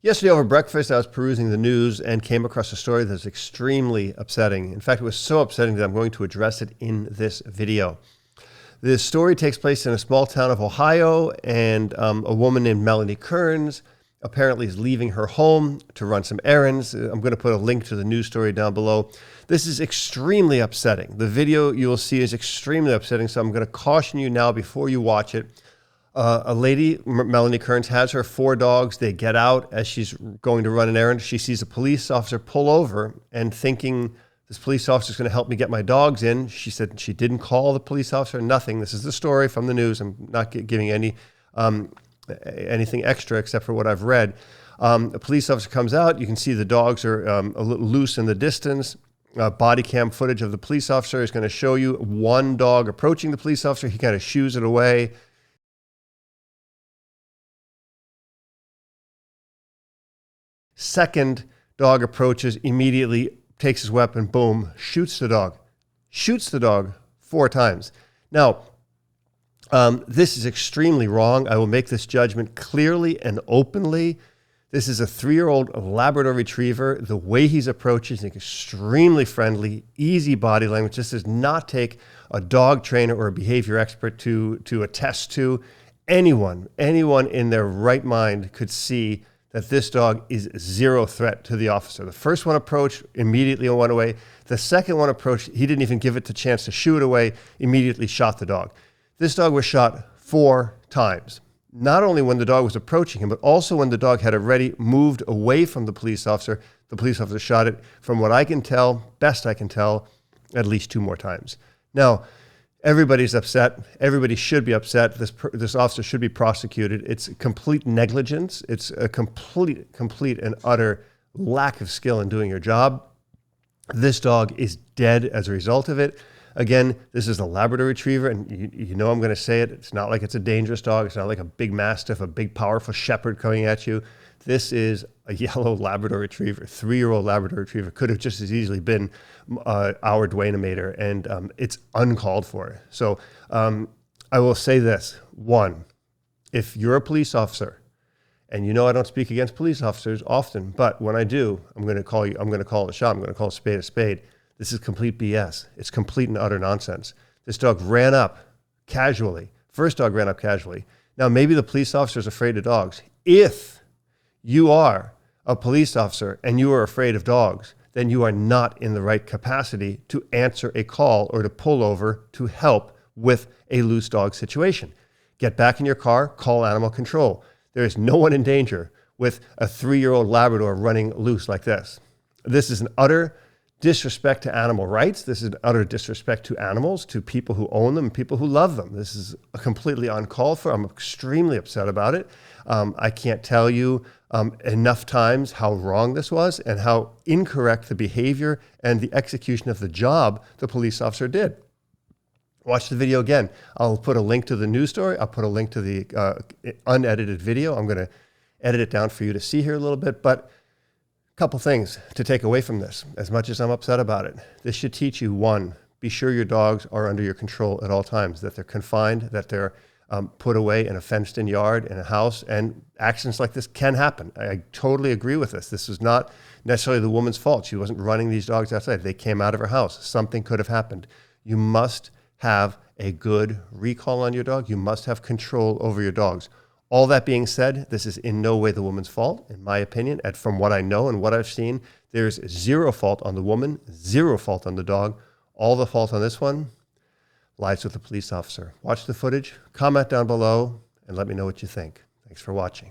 Yesterday over breakfast, I was perusing the news and came across a story that's extremely upsetting. In fact, it was so upsetting that I'm going to address it in this video. This story takes place in a small town of Ohio, and a woman named Melanie Kearns apparently is leaving her home to run some errands. I'm going to put a link to the news story down below. This is extremely upsetting. The video you will see is extremely upsetting, so I'm going to caution you now before you watch it. A lady, Melanie Kearns, has her 4 dogs. They get out as she's going to run an errand. She sees a police officer pull over, and thinking this police officer is going to help me get my dogs in, she said she didn't call the police officer, nothing. This is the story from the news. I'm not giving any anything extra except for what I've read. A police officer comes out. You can see the dogs are a little loose in the distance. Body cam footage of the police officer is going to show you one dog approaching the police officer. He kind of shoos it away. Second dog approaches, immediately takes his weapon, boom, shoots the dog. Shoots the dog 4 times. Now, this is extremely wrong. I will make this judgment clearly and openly. This is a 3-year-old Labrador Retriever. The way he's approaching is extremely friendly, easy body language. This does not take a dog trainer or a behavior expert to attest to. Anyone in their right mind could see that this dog is zero threat to the officer. The first one approached, immediately went away. The second one approached, he didn't even give it the chance to shoo it away, immediately shot the dog. This dog was shot 4 times. Not only when the dog was approaching him, but also when the dog had already moved away from the police officer shot it, from what I can tell, best I can tell, at least 2 more times. Now, everybody's upset. Everybody should be upset. This officer should be prosecuted. It's complete negligence. It's a complete and utter lack of skill in doing your job. This dog is dead as a result of it. Again, this is a Labrador Retriever, and you know I'm going to say it. It's not like it's a dangerous dog. It's not like a big Mastiff, a big powerful Shepherd coming at you. This is a yellow Labrador Retriever, 3-year-old Labrador Retriever. Could have just as easily been our Dwayne-mator, and it's uncalled for. So I will say this. 1, if you're a police officer, and you know I don't speak against police officers often, but when I do, I'm going to call it a shot. I'm going to call a spade a spade. This is complete BS. It's complete and utter nonsense. This dog ran up casually. First dog ran up casually. Now, maybe the police officer is afraid of dogs. If you are a police officer and you are afraid of dogs, then you are not in the right capacity to answer a call or to pull over to help with a loose dog situation. Get back in your car, call animal control. There is no one in danger with a 3-year-old Labrador running loose like this. This is an utter disrespect to animal rights. This is an utter disrespect to animals, to people who own them, and people who love them. This is completely uncalled for. I'm extremely upset about it. I can't tell you enough times how wrong this was and how incorrect the behavior and the execution of the job the police officer did. Watch the video again. I'll put a link to the news story. I'll put a link to the unedited video. I'm going to edit it down for you to see here a little bit, but couple things to take away from this, as much as I'm upset about it. This should teach you, 1, be sure your dogs are under your control at all times, that they're confined, that they're put away in a fenced-in yard, in a house, and accidents like this can happen. I totally agree with this. This is not necessarily the woman's fault. She wasn't running these dogs outside. They came out of her house. Something could have happened. You must have a good recall on your dog. You must have control over your dogs. All that being said, this is in no way the woman's fault, in my opinion. And from what I know and what I've seen, there's 0 fault on the woman, 0 fault on the dog. All the fault on this one lies with the police officer. Watch the footage, comment down below, and let me know what you think. Thanks for watching.